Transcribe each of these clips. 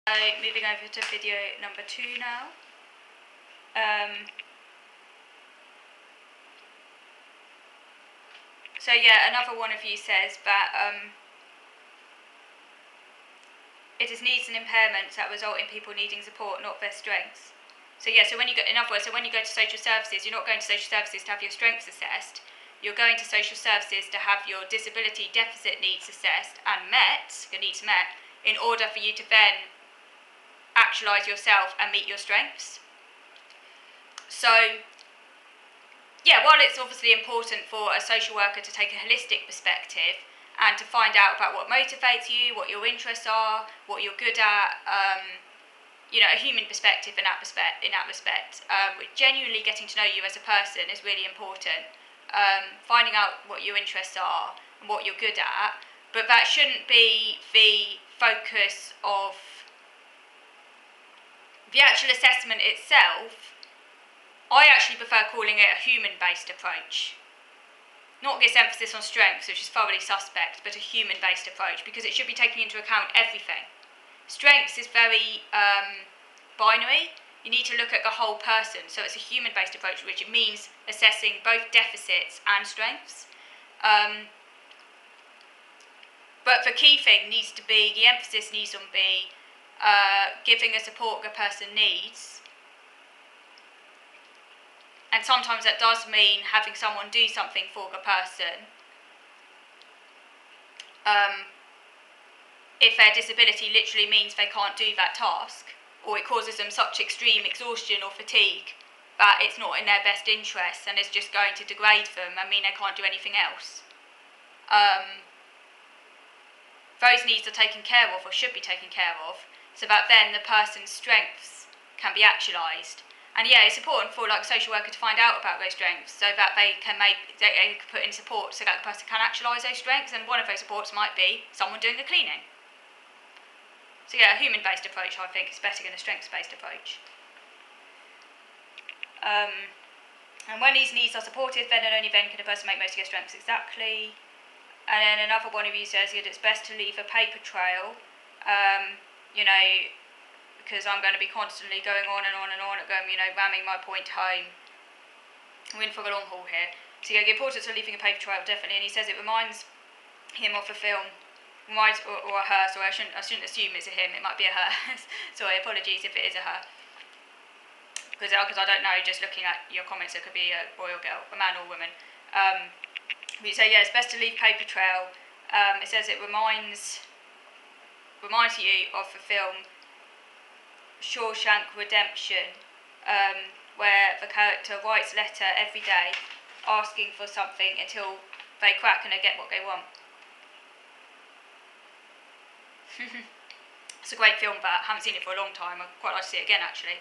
Moving over to video number 2 now. So yeah, another one of you says that it is needs and impairments that result in people needing support, not their strengths. So yeah, so when you go, in other words, so when you go to social services, you're not going to social services to have your strengths assessed. You're going to social services to have your disability deficit needs assessed and met, your needs met, in order for you to then actualise yourself and meet your strengths. So yeah, while it's obviously important for a social worker to take a holistic perspective and to find out about what motivates you, what your interests are, what you're good at, a human perspective in that respect, genuinely getting to know you as a person is really important. Finding out what your interests are and what you're good at, but that shouldn't be the focus of the actual assessment itself. I actually prefer calling it a human-based approach. Not this emphasis on strengths, which is thoroughly suspect, but a human-based approach, because it should be taking into account everything. Strengths is very binary. You need to look at the whole person, so it's a human-based approach, which means assessing both deficits and strengths. But the key thing needs to be, the emphasis needs to be giving the support the person needs. And sometimes that does mean having someone do something for the person. If their disability literally means they can't do that task, or it causes them such extreme exhaustion or fatigue that it's not in their best interests and is just going to degrade them and mean they can't do anything else. Those needs are taken care of, or should be taken care of, so that then the person's strengths can be actualised. And yeah, it's important for like a social worker to find out about those strengths so that they can put in support so that the person can actualise those strengths, and one of those supports might be someone doing the cleaning. So yeah, a human-based approach I think is better than a strengths-based approach. And when these needs are supported, then and only then can a person make most of their strengths exactly. And then another one of you says that it's best to leave a paper trail, because I'm going to be constantly going on and on and on, ramming my point home. I'm in for a long haul here. So yeah, the importance of leaving a paper trail, definitely. And he says it reminds him of a film, or a her. Sorry, I shouldn't assume it's a him. It might be a her. Sorry, apologies if it is a her. Because I don't know. Just looking at your comments, it could be a boy or girl, a man or woman. But you say yeah, it's best to leave paper trail. It says it reminds you of the film Shawshank Redemption, where the character writes a letter every day asking for something until they crack and they get what they want. It's a great film, but I haven't seen it for a long time. I'd quite like to see it again, actually.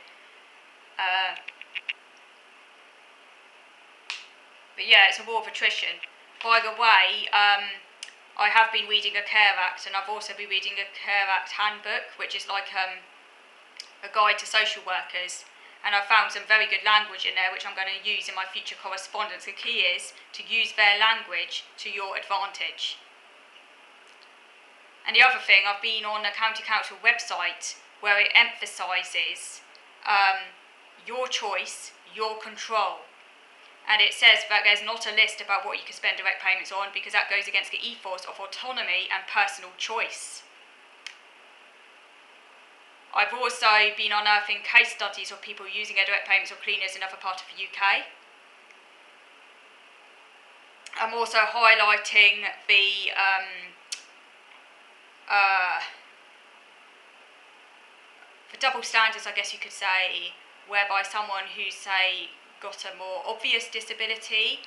But yeah, it's a war of attrition. By the way, I have been reading a Care Act, and I've also been reading a Care Act handbook, which is like a guide to social workers, and I've found some very good language in there which I'm going to use in my future correspondence. The key is to use their language to your advantage. And the other thing, I've been on a county council website where it emphasises your choice, your control. And it says that there's not a list about what you can spend direct payments on, because that goes against the ethos of autonomy and personal choice. I've also been unearthing case studies of people using their direct payments on cleaners in other parts of the UK. I'm also highlighting the double standards, I guess you could say, whereby someone who's, say, got a more obvious disability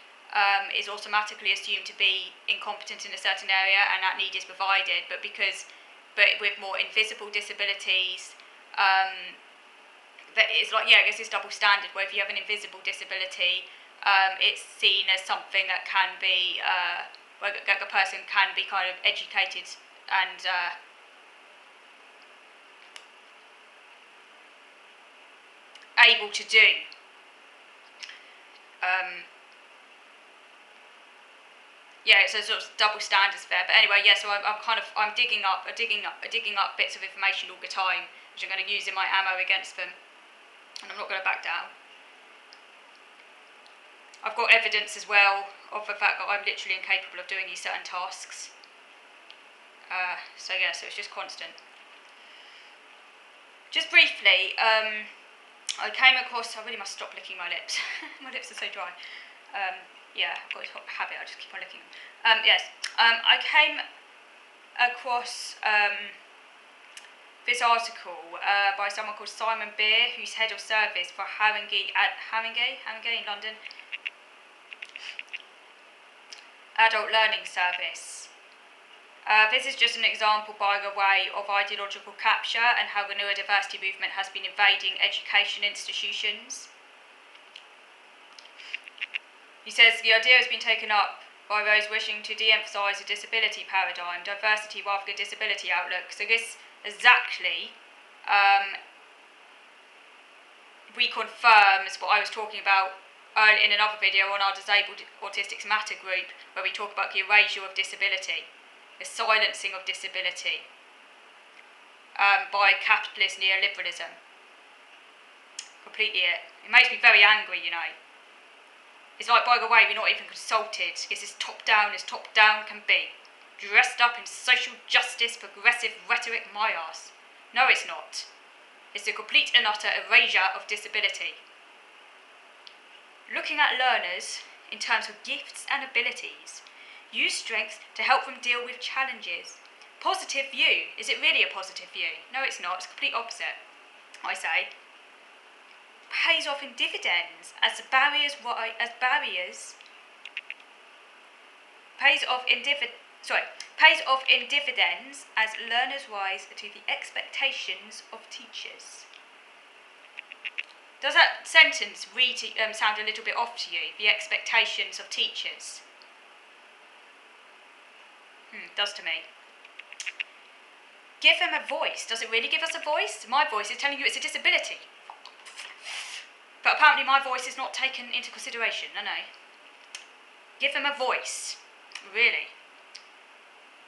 is automatically assumed to be incompetent in a certain area, and that need is provided, but with more invisible disabilities, that it's like, yeah, I guess it's double standard, where if you have an invisible disability, it's seen as something that can be, where a person can be kind of educated and able to do. Yeah, so sort of double standards there. But anyway, yeah. So I'm digging up bits of information all the time, which I'm going to use in my ammo against them, and I'm not going to back down. I've got evidence as well of the fact that I'm literally incapable of doing these certain tasks. So it's just constant. Just briefly, I came across, I really must stop licking my lips. My lips are so dry. I've got this habit, I just keep on licking them. I came across this article by someone called Simon Beer, who's head of service for Haringey in London, Adult Learning Service. This is just an example, by the way, of ideological capture and how the neurodiversity movement has been invading education institutions. He says the idea has been taken up by those wishing to de-emphasise a disability paradigm, diversity rather than disability outlook. So this exactly reconfirms what I was talking about earlier in another video on our Disabled Autistics Matter group, where we talk about the erasure of disability, the silencing of disability by capitalist neoliberalism. Completely it. It makes me very angry, you know. It's like, by the way, we're not even consulted. This is top down as top down can be. Dressed up in social justice, progressive rhetoric, my arse. No, it's not. It's a complete and utter erasure of disability. Looking at learners in terms of gifts and abilities, use strengths to help them deal with challenges. Positive view. Is it really a positive view? No, it's not. It's the complete opposite, I say. Pays off in dividends as barriers pays off in dividends as learners rise to the expectations of teachers. Does that sentence sound a little bit off to you? The expectations of teachers. Does to me. Give them a voice. Does it really give us a voice? My voice is telling you it's a disability. But apparently my voice is not taken into consideration, no. Give them a voice. Really.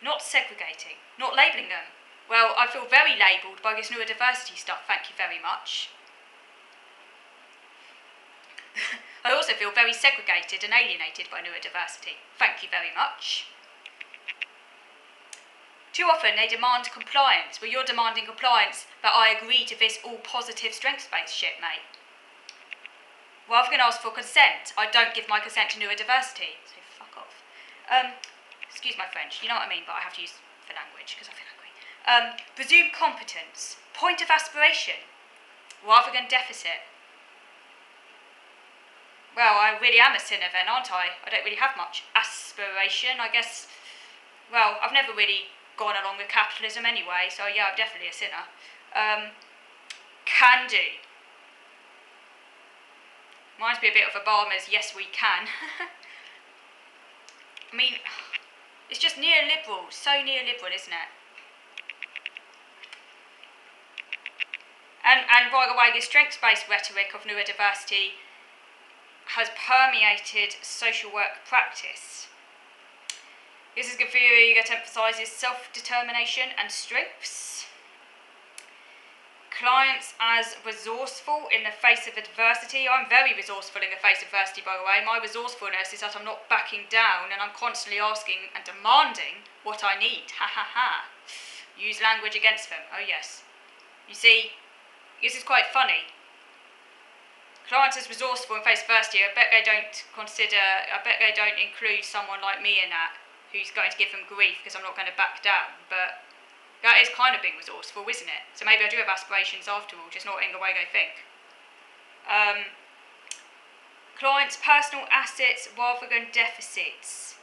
Not segregating. Not labelling them. Well, I feel very labelled by this neurodiversity stuff, thank you very much. I also feel very segregated and alienated by neurodiversity. Thank you very much. Too often they demand compliance. Well, you're demanding compliance, but I agree to this all positive strengths-based shit, mate. Rather than ask for consent, I don't give my consent to neurodiversity. So fuck off. Excuse my French, you know what I mean, but I have to use the language because I feel angry. Presume competence. Point of aspiration. Rather than deficit. Well, I really am a sinner then, aren't I? I don't really have much aspiration, I guess. Well, I've never really gone along with capitalism anyway, so yeah, I'm definitely a sinner. Can do. Reminds me a bit of Obama's yes we can. I mean, it's just neoliberal, so neoliberal, isn't it? And by the way, the strengths-based rhetoric of neurodiversity has permeated social work practice. This is a theory that emphasises self-determination and strengths. Clients as resourceful in the face of adversity. I'm very resourceful in the face of adversity, by the way. My resourcefulness is that I'm not backing down and I'm constantly asking and demanding what I need. Ha ha ha. Use language against them. Oh yes. You see, this is quite funny. Clients as resourceful in face of adversity, I bet they don't include someone like me in that, who's going to give them grief because I'm not going to back down, but that is kind of being resourceful, isn't it? So maybe I do have aspirations after all, just not in the way they think. Clients' personal assets rather than deficits.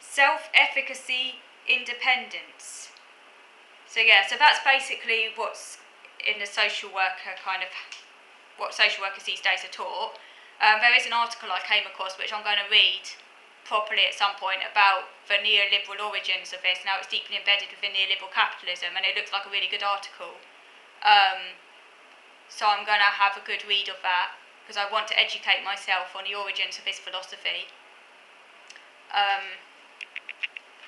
Self-efficacy, independence. So yeah, so that's basically what's in the social worker what social workers these days are taught. There is an article I came across which I'm going to read properly at some point about the neoliberal origins of this. Now it's deeply embedded within neoliberal capitalism and it looks like a really good article. So I'm going to have a good read of that because I want to educate myself on the origins of this philosophy.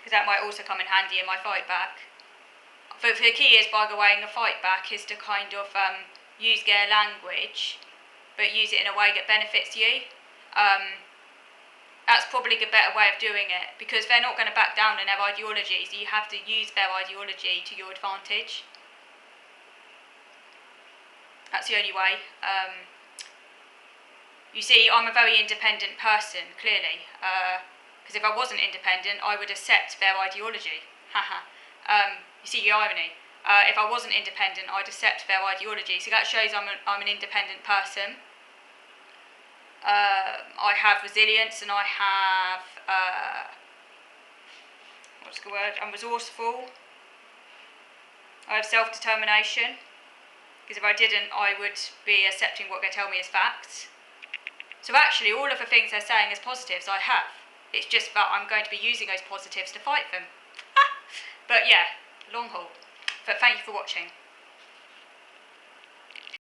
Because that might also come in handy in my fight back. for the key is, by the way, in the fight back, is to kind of use their language, but use it in a way that benefits you. That's probably the better way of doing it, because they're not going to back down on their ideology, so you have to use their ideology to your advantage. That's the only way. You see, I'm a very independent person, clearly, because if I wasn't independent, I would accept their ideology. You see the irony. If I wasn't independent, I'd accept their ideology, so that shows I'm an independent person. I have resilience, and I have, what's the word? I'm resourceful. I have self-determination, because if I didn't, I would be accepting what they tell me as facts. So actually, all of the things they're saying as positives, I have. It's just that I'm going to be using those positives to fight them. But yeah, long haul. But thank you for watching.